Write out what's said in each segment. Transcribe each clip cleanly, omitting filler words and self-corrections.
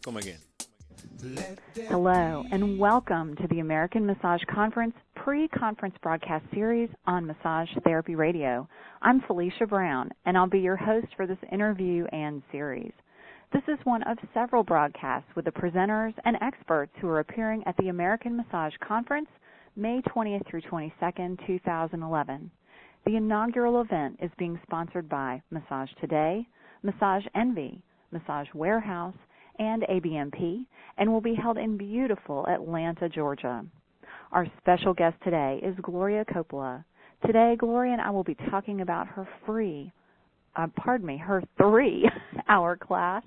Come again. Hello, and welcome to the American Massage Conference pre-conference broadcast series on Massage Therapy Radio. I'm Felicia Brown, and I'll be your host for this interview and series. This is one of several broadcasts with the presenters and experts who are appearing at the American Massage Conference, May 20th through 22nd, 2011. The inaugural event is being sponsored by Massage Today, Massage Envy, Massage Warehouse, and ABMP, and will be held in beautiful Atlanta, Georgia. Our special guest today is Gloria Coppola. Today, Gloria and I will be talking about her her 3-hour class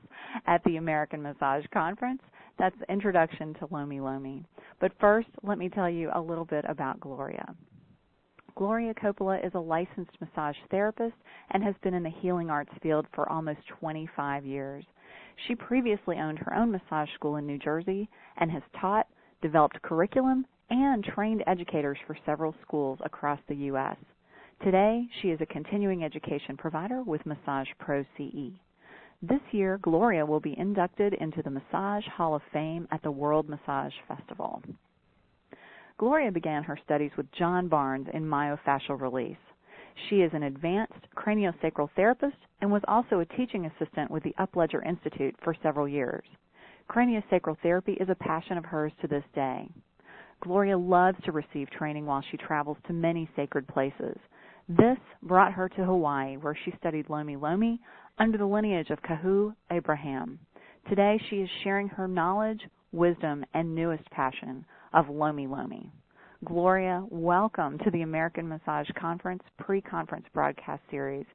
at the American Massage Conference. That's the Introduction to Lomilomi. But first, let me tell you a little bit about Gloria. Gloria Coppola is a licensed massage therapist and has been in the healing arts field for almost 25 years. She previously owned her own massage school in New Jersey and has taught, developed curriculum, and trained educators for several schools across the U.S. Today, she is a continuing education provider with Massage Pro CE. This year, Gloria will be inducted into the Massage Hall of Fame at the World Massage Festival. Gloria began her studies with John Barnes in myofascial release. She is an advanced craniosacral therapist and was also a teaching assistant with the Upledger Institute for several years. Craniosacral therapy is a passion of hers to this day. Gloria loves to receive training while she travels to many sacred places. This brought her to Hawaii, where she studied Lomilomi under the lineage of Kahu Abraham. Today, she is sharing her knowledge, wisdom, and newest passion of Lomilomi. Gloria, welcome to the American Massage Conference pre-conference broadcast series.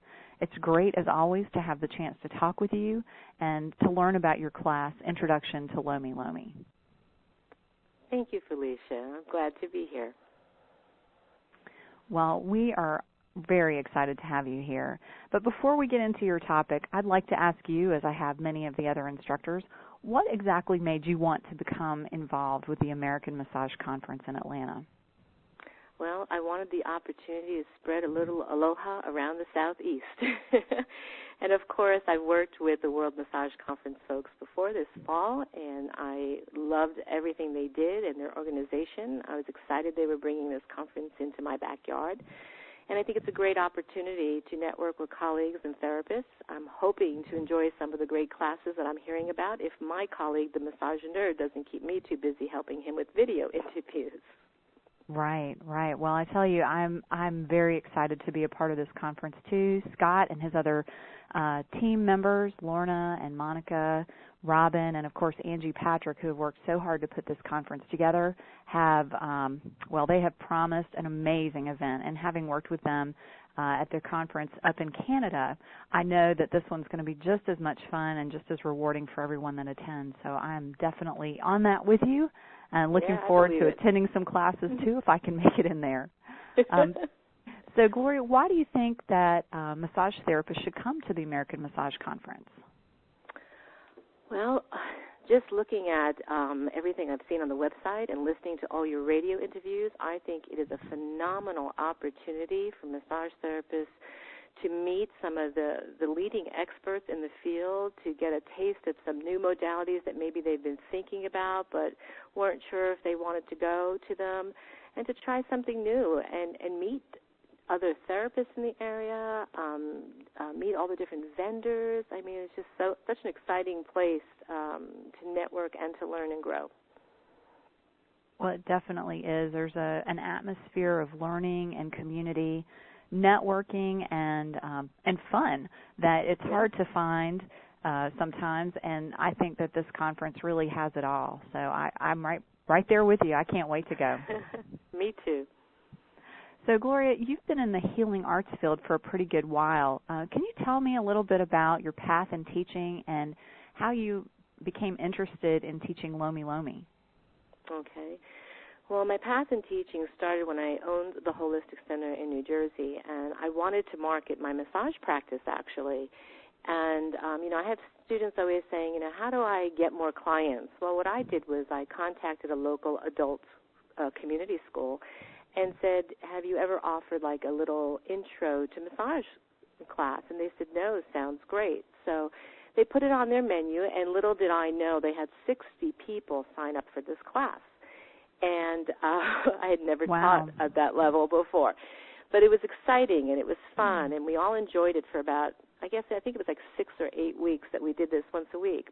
It's great, as always, to have the chance to talk with you and to learn about your class, Introduction to Lomilomi. Thank you, Felicia. I'm glad to be here. Well, we are very excited to have you here. But before we get into your topic, I'd like to ask you, as I have many of the other instructors, what exactly made you want to become involved with the American Massage Conference in Atlanta? Well, I wanted the opportunity to spread a little aloha around the Southeast. And, of course, I've worked with the World Massage Conference folks before this fall, and I loved everything they did and their organization. I was excited they were bringing this conference into my backyard. And I think it's a great opportunity to network with colleagues and therapists. I'm hoping to enjoy some of the great classes that I'm hearing about if my colleague, the massage nerd, doesn't keep me too busy helping him with video interviews. Right. Well, I tell you, I'm very excited to be a part of this conference too. Scott and his other team members, Lorna and Monica, Robin, and of course Angie Patrick, who have worked so hard to put this conference together, have they have promised an amazing event. And having worked with them at their conference up in Canada, I know that this one's going to be just as much fun and just as rewarding for everyone that attends. So I'm definitely on that with you. And looking forward to attending some classes, too, if I can make it in there. So, Gloria, why do you think that massage therapists should come to the American Massage Conference? Well, just looking at everything I've seen on the website and listening to all your radio interviews, I think it is a phenomenal opportunity for massage therapists to meet some of the leading experts in the field, to get a taste of some new modalities that maybe they've been thinking about but weren't sure if they wanted to go to them, and to try something new and meet other therapists in the area, meet all the different vendors. I mean, it's just such an exciting place to network and to learn and grow. Well, it definitely is. There's an atmosphere of learning and community, networking and fun that it's hard to find sometimes, and I think that this conference really has it all. So I'm right there with you. I can't wait to go. Me too. So, Gloria, you've been in the healing arts field for a pretty good while. Can you tell me a little bit about your path in teaching and how you became interested in teaching Lomilomi? Okay. Well, my path in teaching started when I owned the Holistic Center in New Jersey, and I wanted to market my massage practice, actually. And, I have students always saying, how do I get more clients? Well, what I did was I contacted a local adult community school and said, have you ever offered like a little intro to massage class? And they said, no, sounds great. So they put it on their menu, and little did I know they had 60 people sign up for this class. And I had never taught at that level before. But it was exciting, and it was fun, and we all enjoyed it for about, I think it was like 6 or 8 weeks that we did this once a week.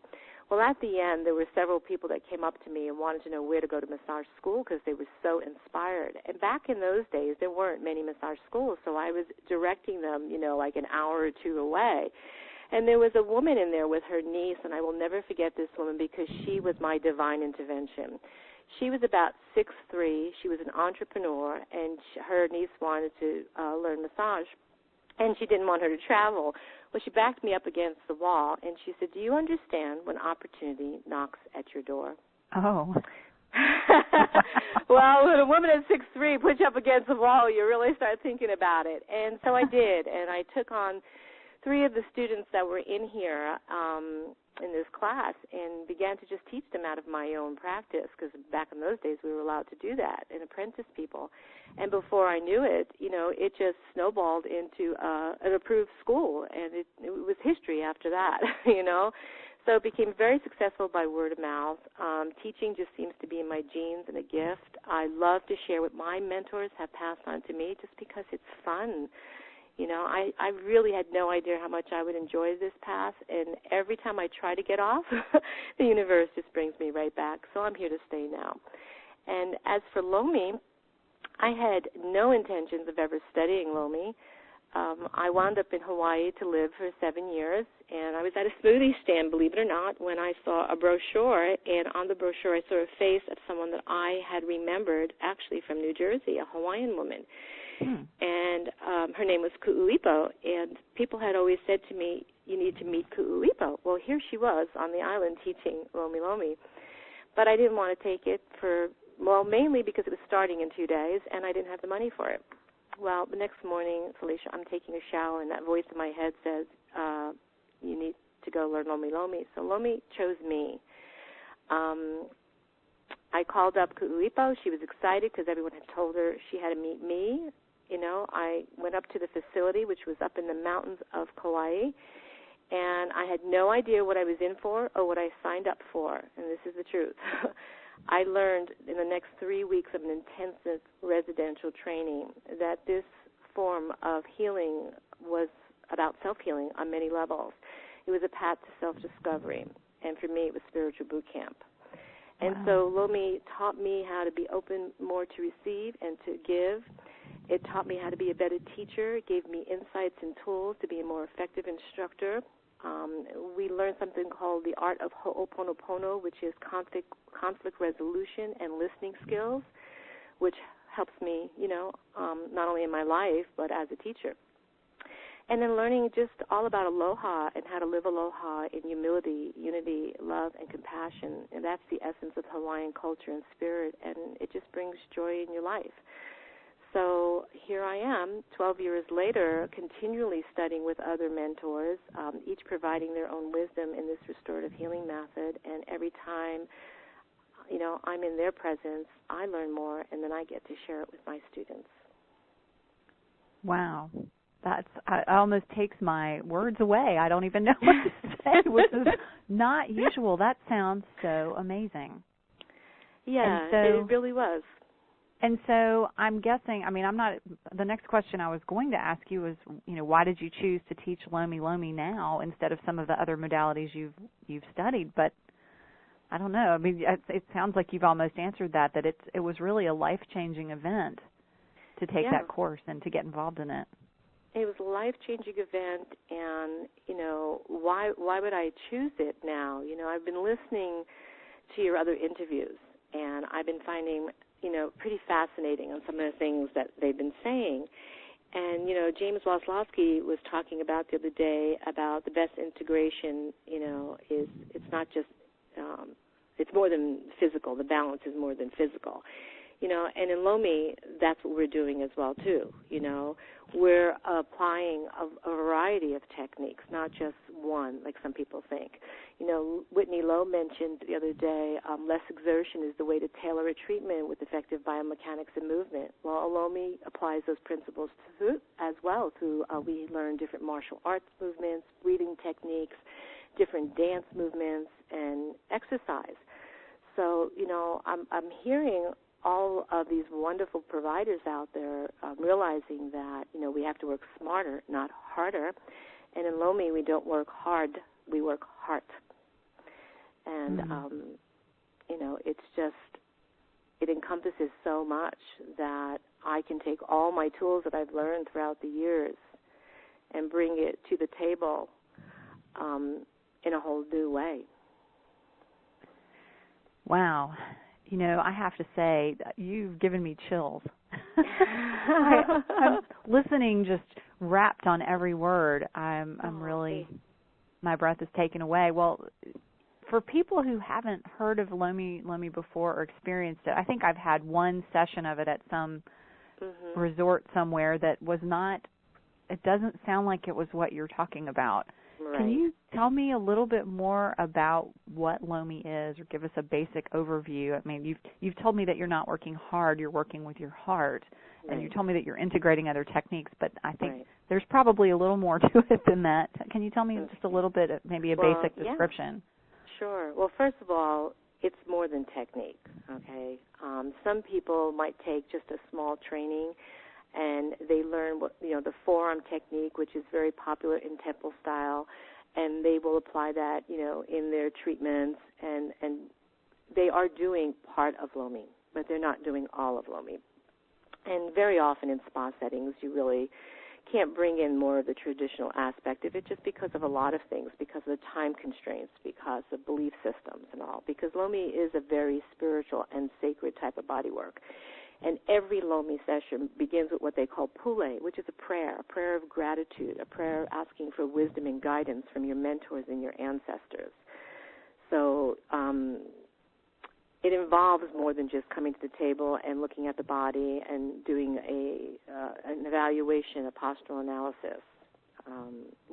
Well, at the end, there were several people that came up to me and wanted to know where to go to massage school because they were so inspired. And back in those days, there weren't many massage schools, so I was directing them, like an hour or two away. And there was a woman in there with her niece, and I will never forget this woman because she was my divine intervention. She was about 6'3". She was an entrepreneur, and her niece wanted to learn massage, and she didn't want her to travel. Well, she backed me up against the wall, and she said, "Do you understand when opportunity knocks at your door?" Oh. Well, when a woman at 6'3" puts you up against the wall, you really start thinking about it. And so I did, and I took on 3 of the students that were in here in this class and began to just teach them out of my own practice, because back in those days we were allowed to do that and apprentice people. And before I knew it, it just snowballed into an approved school, and it was history after that, So it became very successful by word of mouth. Teaching just seems to be in my genes and a gift. I love to share what my mentors have passed on to me just because it's fun. I really had no idea how much I would enjoy this path, and every time I try to get off, the universe just brings me right back. So I'm here to stay now. And as for Lomi, I had no intentions of ever studying Lomi. I wound up in Hawaii to live for 7 years, and I was at a smoothie stand, believe it or not, when I saw a brochure, and on the brochure I saw a face of someone that I had remembered, actually from New Jersey, a Hawaiian woman. And her name was Ku'uipo, and people had always said to me, "You need to meet Ku'uipo." Well, here she was on the island teaching Lomilomi, but I didn't want to take it mainly because it was starting in 2 days, and I didn't have the money for it. Well, the next morning, Felicia, I'm taking a shower, and that voice in my head says, you need to go learn Lomilomi. So Lomi chose me. I called up Ku'uipo. She was excited because everyone had told her she had to meet me. I went up to the facility, which was up in the mountains of Kauai, and I had no idea what I was in for or what I signed up for, and this is the truth. I learned in the next 3 weeks of an intensive residential training that this form of healing was about self-healing on many levels. It was a path to self-discovery, and for me it was spiritual boot camp. And so Lomi taught me how to be open more to receive and to give. It taught me how to be a better teacher. It gave me insights and tools to be a more effective instructor. We learned something called the art of ho'oponopono, which is conflict resolution and listening skills, which helps me, not only in my life but as a teacher. And then learning just all about aloha and how to live aloha in humility, unity, love, and compassion. And that's the essence of Hawaiian culture and spirit, and it just brings joy in your life. So here I am, 12 years later, continually studying with other mentors, each providing their own wisdom in this restorative healing method. And every time, I'm in their presence, I learn more, and then I get to share it with my students. Wow. It almost takes my words away. I don't even know what to say, which is not usual. That sounds so amazing. Yeah, it really was. And so I'm guessing, the next question I was going to ask you was, why did you choose to teach Lomilomi now instead of some of the other modalities you've studied? But I don't know. It sounds like you've almost answered that it was really a life-changing event to take that course and to get involved in it. It was a life-changing event, and, why would I choose it now? I've been listening to your other interviews, and I've been finding, pretty fascinating on some of the things that they've been saying. And, James Waslowski was talking about the other day about the best integration, it's not just, it's more than physical. The balance is more than physical. And in Lomi, that's what we're doing as well, too. We're applying a variety of techniques, not just one, like some people think. Whitney Lowe mentioned the other day, less exertion is the way to tailor a treatment with effective biomechanics and movement. Well, Lomi applies those principles as well through, we learn different martial arts movements, breathing techniques, different dance movements and exercise. So, I'm hearing all of these wonderful providers out there realizing that, we have to work smarter, not harder. And in Lomi, we don't work hard, we work heart. And, it's just, it encompasses so much that I can take all my tools that I've learned throughout the years and bring it to the table in a whole new way. Wow. I have to say, you've given me chills. I'm listening, just wrapped on every word. I'm really, my breath is taken away. Well, for people who haven't heard of Lomi before or experienced it, I think I've had one session of it at some resort somewhere that was not, it doesn't sound like it was what you're talking about. Right. Can you tell me a little bit more about what Lomi is, or give us a basic overview? I mean, you've told me that you're not working hard, you're working with your heart, and you told me that you're integrating other techniques, but I think there's probably a little more to it than that. Can you tell me just a little bit, maybe a basic description? Sure. Well, first of all, it's more than technique, okay? Some people might take just a small training and they learn the forearm technique, which is very popular in temple style, and they will apply that, in their treatments, and they are doing part of Lomi, but they're not doing all of Lomi. And very often in spa settings, you really can't bring in more of the traditional aspect of it, just because of a lot of things, because of the time constraints, because of belief systems and all, because Lomi is a very spiritual and sacred type of body work. And every Lomi session begins with what they call pule, which is a prayer of gratitude, a prayer asking for wisdom and guidance from your mentors and your ancestors. So it involves more than just coming to the table and looking at the body and doing an evaluation, a postural analysis.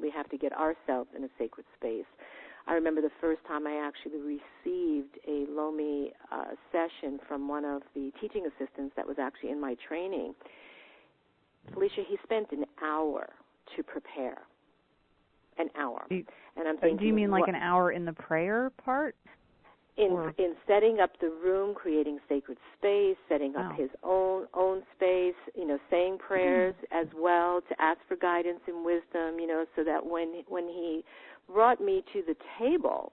We have to get ourselves in a sacred space. I remember the first time I actually received a Lomi session from one of the teaching assistants that was actually in my training. Felicia, he spent an hour to prepare. An hour. And I'm thinking, do you mean like an hour in the prayer part? In setting up the room, creating sacred space, setting up his own space, saying prayers as well to ask for guidance and wisdom, so that when he brought me to the table,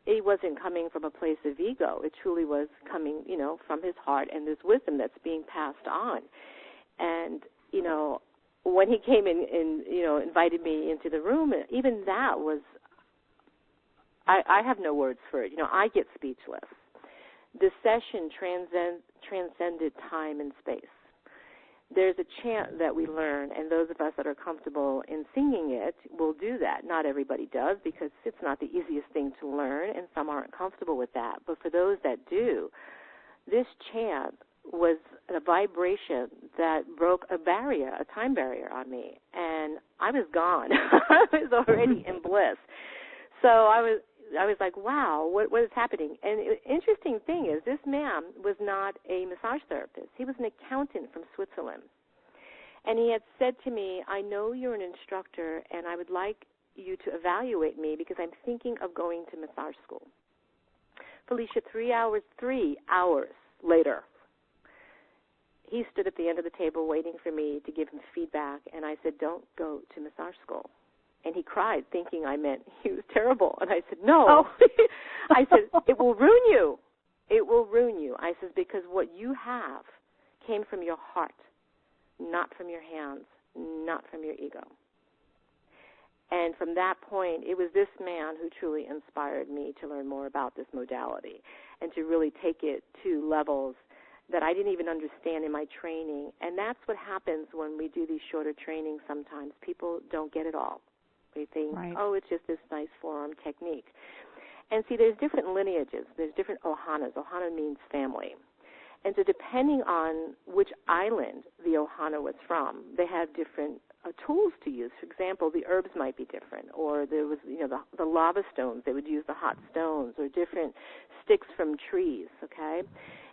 it wasn't coming from a place of ego. It truly was coming, from his heart, and there's wisdom that's being passed on. And, when he came in and, invited me into the room, even that was, I have no words for it. I get speechless. The session transcended time and space. There's a chant that we learn, and those of us that are comfortable in singing it will do that. Not everybody does, because it's not the easiest thing to learn, and some aren't comfortable with that. But for those that do, this chant was a vibration that broke a barrier, a time barrier on me, and I was gone. I was already in bliss. So I was like, wow, what is happening? And the interesting thing is, this man was not a massage therapist. He was an accountant from Switzerland. And he had said to me, I know you're an instructor, and I would like you to evaluate me because I'm thinking of going to massage school. Felicia, 3 hours later, he stood at the end of the table waiting for me to give him feedback, and I said, don't go to massage school. And he cried, thinking I meant he was terrible. And I said, no. Oh. I said, it will ruin you. It will ruin you. I said, because what you have came from your heart, not from your hands, not from your ego. And from that point, it was this man who truly inspired me to learn more about this modality and to really take it to levels that I didn't even understand in my training. And that's what happens when we do these shorter trainings sometimes. People don't get it all. They think, oh, it's just this nice forearm technique. And see, there's different lineages. There's different ohanas. Ohana means family. And so depending on which island the ohana was from, they have different tools to use. For example, the herbs might be different, or there was, the lava stones. They would use the hot stones, or different sticks from trees, okay?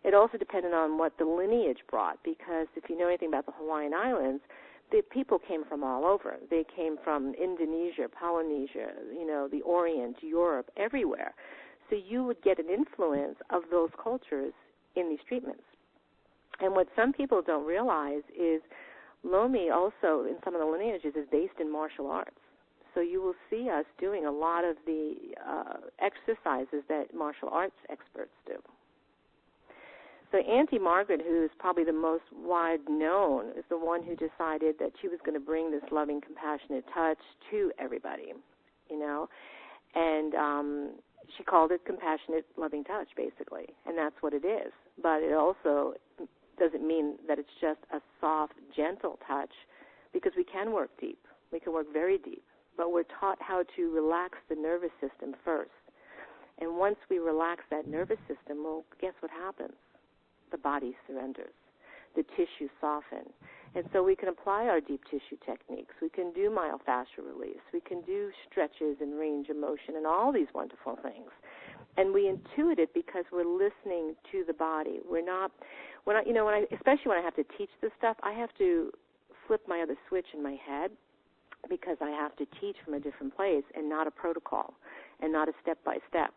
It also depended on what the lineage brought, because if you know anything about the Hawaiian Islands, the people came from all over. They came from Indonesia, Polynesia, the Orient, Europe, everywhere. So you would get an influence of those cultures in these treatments. And what some people don't realize is Lomi also, in some of the lineages, is based in martial arts. So you will see us doing a lot of the exercises that martial arts experts do. So Auntie Margaret, who is probably the most wide known, is the one who decided that she was going to bring this loving, compassionate touch to everybody, and she called it compassionate, loving touch, basically, and that's what it is. But it also doesn't mean that it's just a soft, gentle touch, because we can work deep. We can work very deep, but we're taught how to relax the nervous system first. And once we relax that nervous system, well, guess what happens? The body surrenders. The tissue softens. And so we can apply our deep tissue techniques. We can do myofascial release. We can do stretches and range of motion and all these wonderful things. And we intuit it because we're listening to the body. We're not, especially when I have to teach this stuff, I have to flip my other switch in my head, because I have to teach from a different place and not a protocol and not a step-by-step,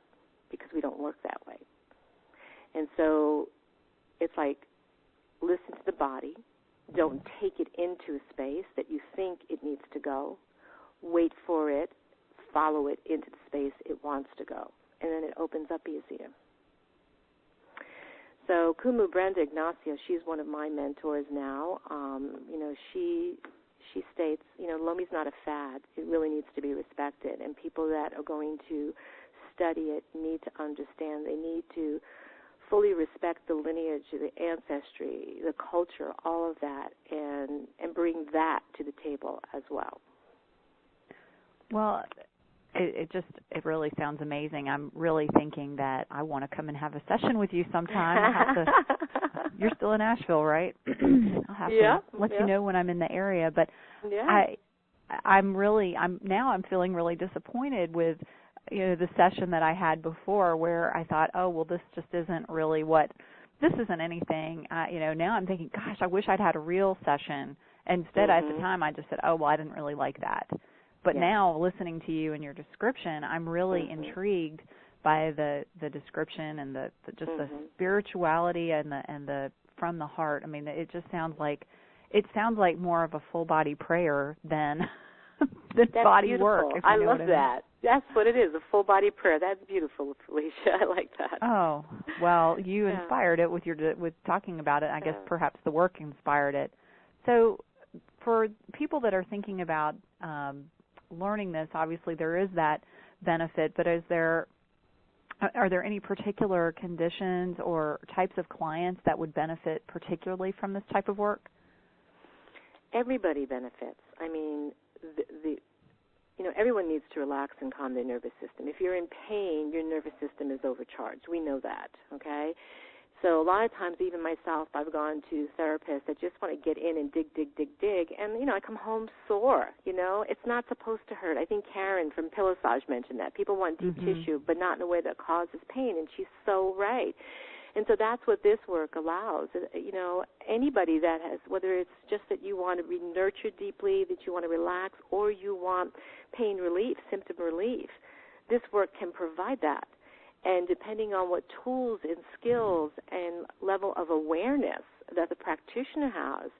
because we don't work that way. And so it's like, listen to the body. Don't take it into a space that you think it needs to go. Wait for it. Follow it into the space it wants to go. And then it opens up easier. So Kumu Brenda Ignacio, she's one of my mentors now. She states, Lomi's not a fad. It really needs to be respected. And people that are going to study it need to understand. They need to fully respect the lineage, the ancestry, the culture, all of that, and bring that to the table as well. Well, it really sounds amazing. I'm really thinking that I want to come and have a session with you sometime. I'll have to, you're still in Asheville, right? I'll have to let you know when I'm in the area. But I'm feeling really disappointed with the session that I had before, where I thought, oh, well, this just isn't really this isn't anything. Now I'm thinking, gosh, I wish I'd had a real session. Instead, at the time, I just said, oh, well, I didn't really like that. But now, listening to you and your description, I'm really intrigued by the description and the spirituality and the from the heart. I mean, it just sounds like more of a full body prayer than body beautiful. Work. If you I know love what that. That's what it is, a full body prayer. That's beautiful, Felicia. I like that. Oh, well, you inspired it with talking about it. I guess perhaps the work inspired it. So, for people that are thinking about learning this, obviously there is that benefit, but are there any particular conditions or types of clients that would benefit particularly from this type of work? Everybody benefits. I mean, everyone needs to relax and calm their nervous system. If you're in pain, your nervous system is overcharged. We know that, okay? So a lot of times, even myself, I've gone to therapists that just want to get in and dig, and, I come home sore, It's not supposed to hurt. I think Karen from Pillowsage mentioned that. People want deep tissue, but not in a way that causes pain, and she's so right. And so that's what this work allows. Anybody that has, whether it's just that you want to be nurtured deeply, that you want to relax, or you want pain relief, symptom relief, this work can provide that. And depending on what tools and skills and level of awareness that the practitioner has,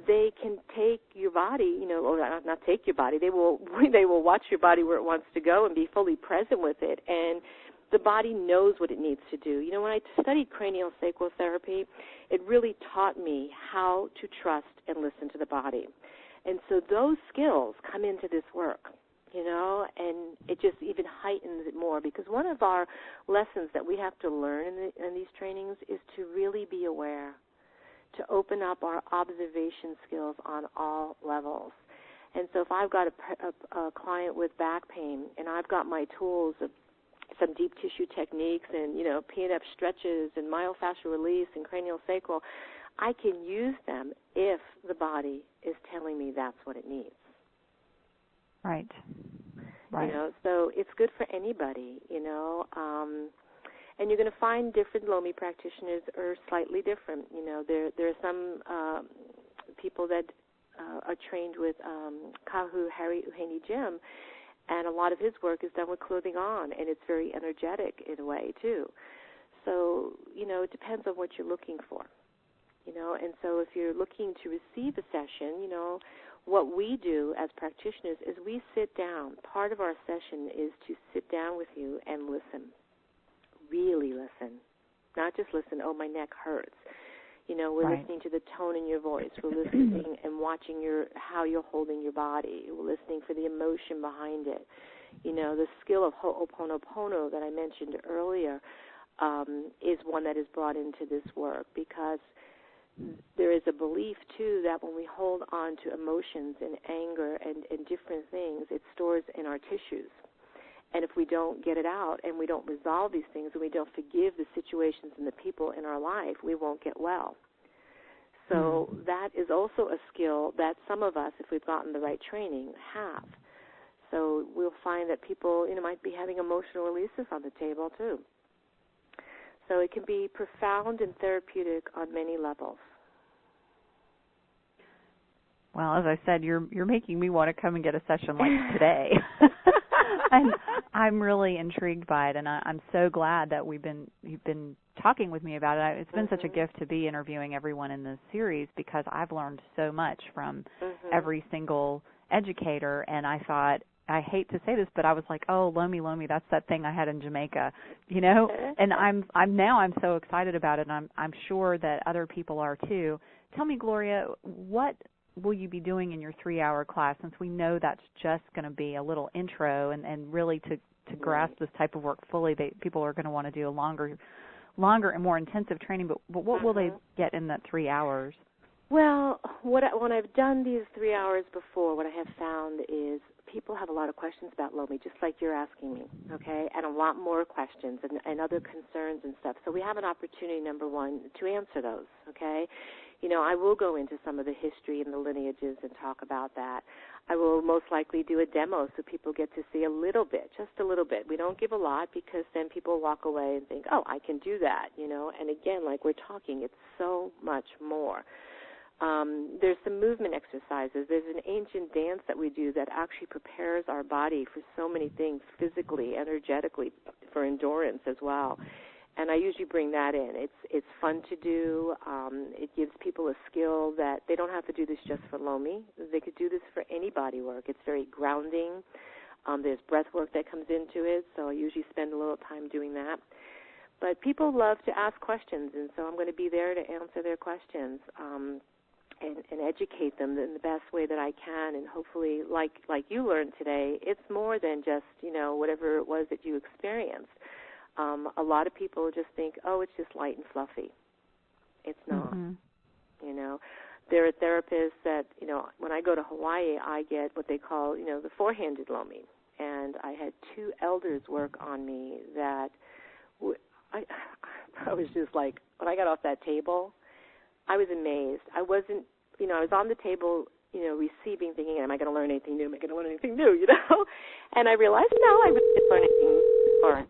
they can take your body, or not take your body. They will watch your body where it wants to go and be fully present with it. And the body knows what it needs to do. When I studied cranial sacral therapy, it really taught me how to trust and listen to the body. And so those skills come into this work, and it just even heightens it more, because one of our lessons that we have to learn in these trainings is to really be aware, to open up our observation skills on all levels. And so if I've got a client with back pain and I've got my tools of some deep tissue techniques and, PNF stretches and myofascial release and cranial sacral, I can use them if the body is telling me that's what it needs. Right. So it's good for anybody, and you're going to find different Lomi practitioners are slightly different. There are some people that are trained with Kahu Abraham, and a lot of his work is done with clothing on, and it's very energetic in a way too. So, it depends on what you're looking for, and so if you're looking to receive a session, what we do as practitioners is we sit down. Part of our session is to sit down with you and listen, really listen, not just listen, oh, my neck hurts. We're right. listening to the tone in your voice. We're listening and watching how you're holding your body. We're listening for the emotion behind it. The skill of Ho'oponopono that I mentioned earlier is one that is brought into this work, because there is a belief, too, that when we hold on to emotions and anger and different things, it stores in our tissues. And if we don't get it out and we don't resolve these things and we don't forgive the situations and the people in our life, we won't get well. So that is also a skill that some of us, if we've gotten the right training, have. So we'll find that people, might be having emotional releases on the table, too. So it can be profound and therapeutic on many levels. Well, as I said, you're making me want to come and get a session like today. And I'm really intrigued by it, and I'm so glad that you've been talking with me about it. It's been such a gift to be interviewing everyone in this series, because I've learned so much from every single educator, and I thought, I hate to say this, but I was like, oh, Lomi, that's that thing I had in Jamaica, and I'm so excited about it, and I'm sure that other people are too. Tell me, Gloria, what will you be doing in your 3-hour class, since we know that's just going to be a little intro, and really to grasp this type of work fully, people are going to want to do a longer and more intensive training, but what will they get in that 3 hours? Well, when I've done these 3 hours before, what I have found is people have a lot of questions about Lomi, just like you're asking me, okay, and a lot more questions and other concerns and stuff. So we have an opportunity, number one, to answer those, okay? I will go into some of the history and the lineages and talk about that. I will most likely do a demo so people get to see a little bit, just a little bit. We don't give a lot, because then people walk away and think, oh, I can do that, And again, like we're talking, it's so much more. There's some movement exercises. There's an ancient dance that we do that actually prepares our body for so many things, physically, energetically, for endurance as well. And I usually bring that in. It's fun to do. It gives people a skill that they don't have to do this just for Lomi. They could do this for any body work. It's very grounding. There's breath work that comes into it, so I usually spend a little time doing that. But people love to ask questions, and so I'm going to be there to answer their questions and educate them in the best way that I can. And hopefully, like you learned today, it's more than just, whatever it was that you experienced. A lot of people just think, oh, it's just light and fluffy. It's not. There are therapists that, when I go to Hawaii, I get what they call, the four-handed Lomi. And I had 2 elders work on me that I was just like, when I got off that table, I was amazed. I wasn't, I was on the table, receiving, thinking, am I going to learn anything new? And I realized, no, I really didn't learn anything before.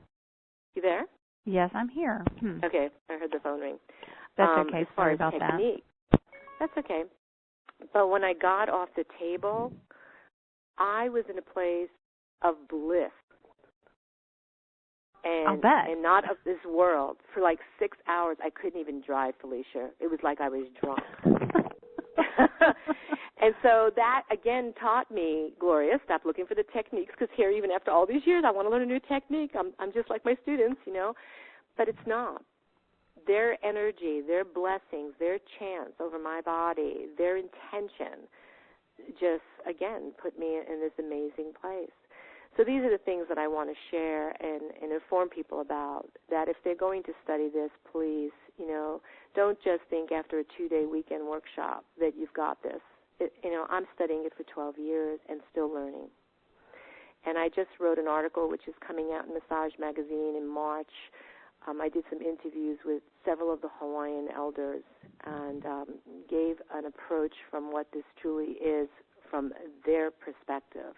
You there? Yes, I'm here. Okay, I heard the phone ring. That's okay. As far Sorry as about technique, that's okay. But when I got off the table, I was in a place of bliss. And, I'll bet. And not of this world. For like 6 hours, I couldn't even drive, Felicia. It was like I was drunk. And so that, again, taught me, Gloria, stop looking for the techniques, because here, even after all these years, I want to learn a new technique. I'm just like my students, But it's not. Their energy, their blessings, their chants over my body, their intention just, again, put me in this amazing place. So these are the things that I want to share and inform people about, that if they're going to study this, please, don't just think after a 2-day weekend workshop that you've got this. I'm studying it for 12 years and still learning. And I just wrote an article which is coming out in Massage Magazine in March. I did some interviews with several of the Hawaiian elders and gave an approach from what this truly is from their perspective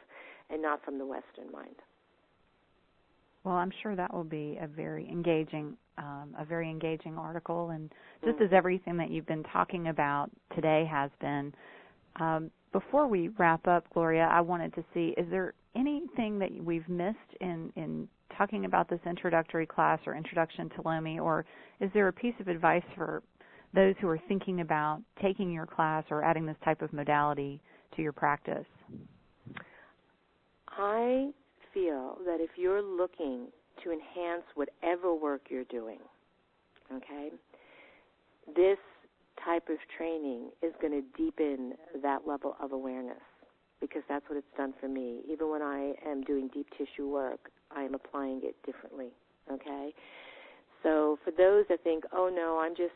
and not from the Western mind. Well, I'm sure that will be a very engaging article, and just as everything that you've been talking about today has been, Before we wrap up, Gloria, I wanted to see, is there anything that we've missed in talking about this introductory class or introduction to Lomi, or is there a piece of advice for those who are thinking about taking your class or adding this type of modality to your practice? I feel that if you're looking to enhance whatever work you're doing, okay, this type of training is going to deepen that level of awareness, because that's what it's done for me. Even when I am doing deep tissue work, I am applying it differently, okay? So for those that think, oh, no, I'm just,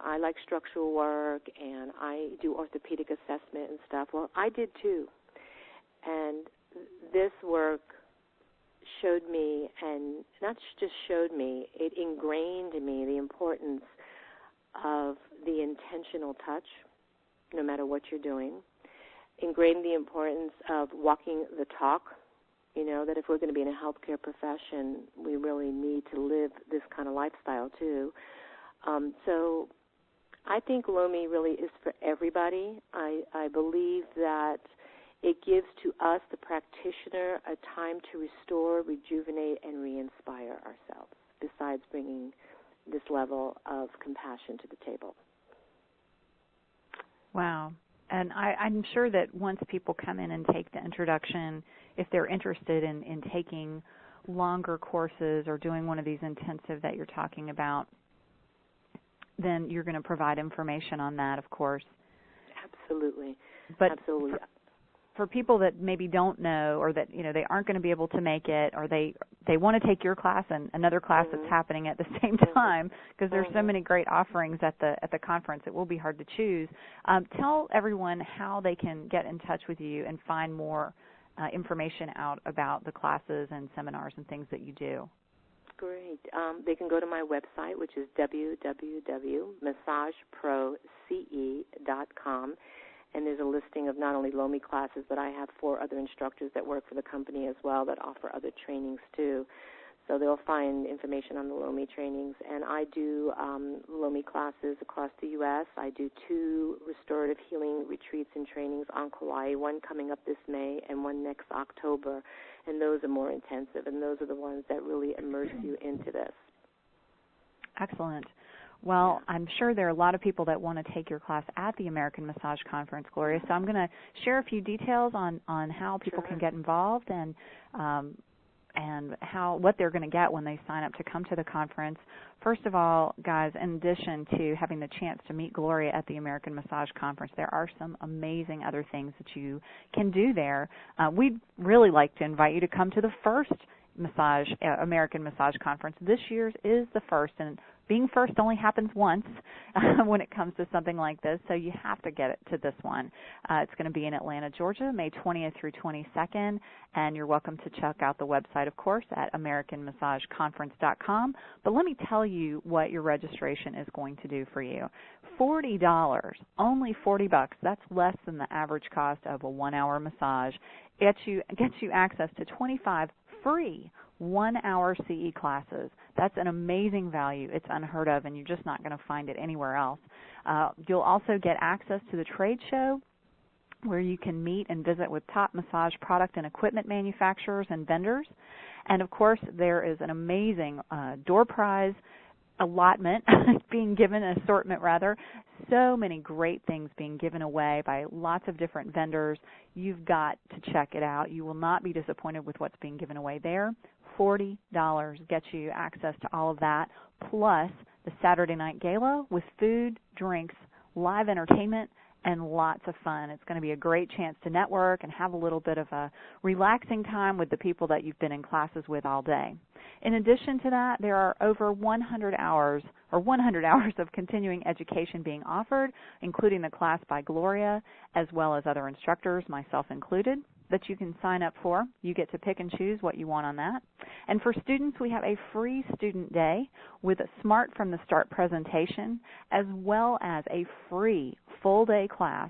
I like structural work and I do orthopedic assessment and stuff. Well, I did too. And this work showed me, and not just showed me, it ingrained in me the importance of the intentional touch, no matter what you're doing, ingrained the importance of walking the talk, that if we're going to be in a healthcare profession, we really need to live this kind of lifestyle too. So I think Lomi really is for everybody. I believe that it gives to us, the practitioner, a time to restore, rejuvenate, and re-inspire ourselves, besides bringing this level of compassion to the table. Wow. And I'm sure that once people come in and take the introduction, if they're interested in taking longer courses or doing one of these intensive that you're talking about, then you're going to provide information on that, of course. Absolutely. But absolutely. For people that maybe don't know, or that they aren't going to be able to make it, or they want to take your class and another class that's happening at the same time, because there's so many great offerings at the conference, it will be hard to choose. Tell everyone how they can get in touch with you and find more information out about the classes and seminars and things that you do. Great. They can go to my website, which is www.massageproce.com. And there's a listing of not only Lomi classes, but I have 4 other instructors that work for the company as well that offer other trainings too. So they'll find information on the Lomi trainings. And I do Lomi classes across the U.S. I do 2 restorative healing retreats and trainings on Kauai, one coming up this May and one next October. And those are more intensive, and those are the ones that really immerse you into this. Excellent. Well, I'm sure there are a lot of people that want to take your class at the American Massage Conference, Gloria. So I'm going to share a few details on how people can get involved and what they're going to get when they sign up to come to the conference. First of all, guys, in addition to having the chance to meet Gloria at the American Massage Conference, there are some amazing other things that you can do there. We'd really like to invite you to come to the first American Massage Conference. This year's is the first, and being first only happens once when it comes to something like this, so you have to get it to this one. It's going to be in Atlanta, Georgia, May 20th through 22nd, and you're welcome to check out the website, of course, at AmericanMassageConference.com. But let me tell you what your registration is going to do for you. $40, only $40. That's less than the average cost of a 1-hour massage. Gets you access to 25 free 1-hour CE classes. That's an amazing value. It's unheard of, and you're just not going to find it anywhere else. You'll also get access to the trade show, where you can meet and visit with top massage product and equipment manufacturers and vendors. And, of course, there is an amazing door prize allotment being given, assortment rather. So many great things being given away by lots of different vendors. You've got to check it out. You will not be disappointed with what's being given away there. $40 gets you access to all of that, plus the Saturday night gala with food, drinks, live entertainment, and lots of fun. It's going to be a great chance to network and have a little bit of a relaxing time with the people that you've been in classes with all day. In addition to that, there are over 100 hours of continuing education being offered, including the class by Gloria, as well as other instructors, myself included, that you can sign up for. You get to pick and choose what you want on that. And for students, we have a free student day with a Smart from the Start presentation, as well as a free full-day class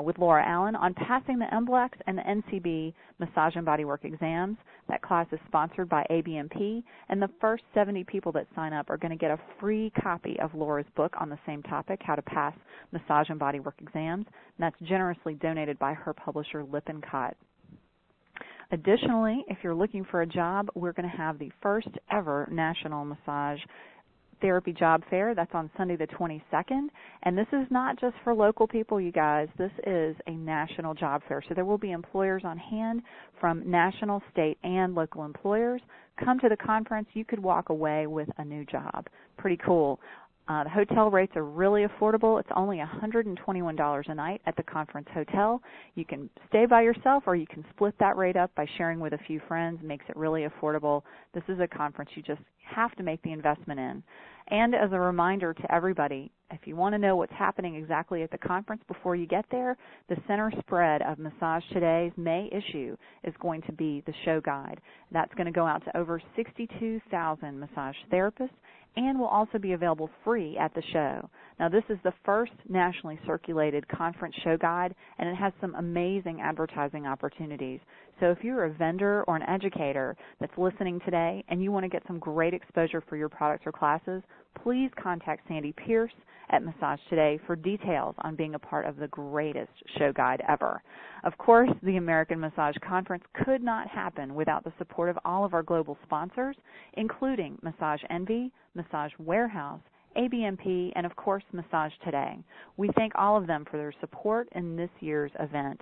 with Laura Allen on passing the MBLEX and the NCB Massage and Bodywork exams. That class is sponsored by ABMP, and the first 70 people that sign up are going to get a free copy of Laura's book on the same topic, How to Pass Massage and Bodywork Exams, and that's generously donated by her publisher, Lippincott. Additionally, if you're looking for a job, we're going to have the first ever National Massage Therapy Job Fair. That's on Sunday the 22nd, and this is not just for local people, you guys. This is a national job fair, so there will be employers on hand from national, state, and local employers. Come to the conference. You could walk away with a new job. Pretty cool. The hotel rates are really affordable. It's only $121 a night at the conference hotel. You can stay by yourself, or you can split that rate up by sharing with a few friends. It makes it really affordable. This is a conference you just have to make the investment in. And as a reminder to everybody, if you want to know what's happening exactly at the conference before you get there, the center spread of Massage Today's May issue is going to be the show guide. That's going to go out to over 62,000 massage therapists and will also be available free at the show. Now, this is the first nationally circulated conference show guide, and it has some amazing advertising opportunities. So if you're a vendor or an educator that's listening today and you want to get some great exposure for your products or classes, please contact Sandy Pierce at Massage Today for details on being a part of the greatest show guide ever. Of course, the American Massage Conference could not happen without the support of all of our global sponsors, including Massage Envy, Massage Warehouse, ABMP, and of course, Massage Today. We thank all of them for their support in this year's event.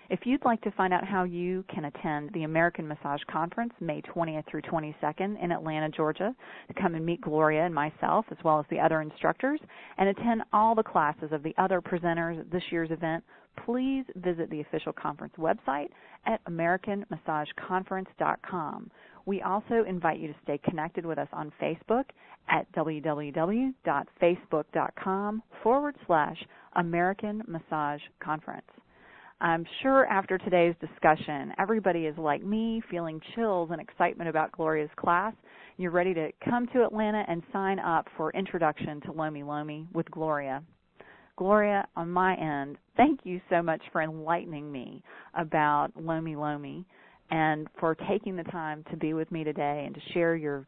If you'd like to find out how you can attend the American Massage Conference May 20th through 22nd in Atlanta, Georgia, to come and meet Gloria and myself as well as the other instructors and attend all the classes of the other presenters at this year's event, please visit the official conference website at AmericanMassageConference.com. We also invite you to stay connected with us on Facebook at www.facebook.com/American Massage Conference. I'm sure after today's discussion, everybody is like me, feeling chills and excitement about Gloria's class. You're ready to come to Atlanta and sign up for Introduction to Lomilomi with Gloria. Gloria, on my end, thank you so much for enlightening me about Lomilomi and for taking the time to be with me today and to share your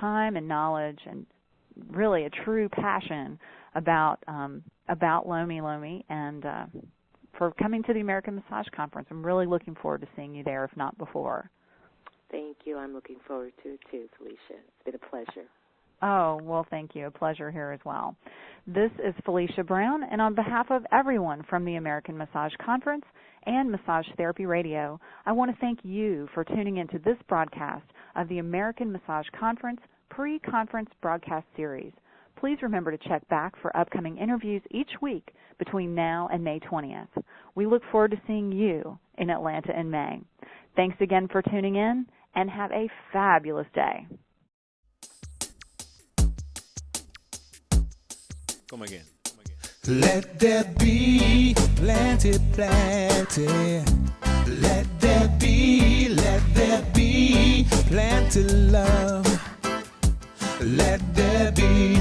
time and knowledge and really a true passion about Lomilomi and for coming to the American Massage Conference. I'm really looking forward to seeing you there, if not before. Thank you. I'm looking forward to it too, Felicia. It's been a pleasure. Oh, well, thank you. A pleasure here as well. This is Felicia Brown, and on behalf of everyone from the American Massage Conference and Massage Therapy Radio, I want to thank you for tuning into this broadcast of the American Massage Conference pre-conference broadcast series. Please remember to check back for upcoming interviews each week between now and May 20th. We look forward to seeing you in Atlanta in May. Thanks again for tuning in, and have a fabulous day. Come again. Let there be plenty, plenty. Let there be plenty love. Let there be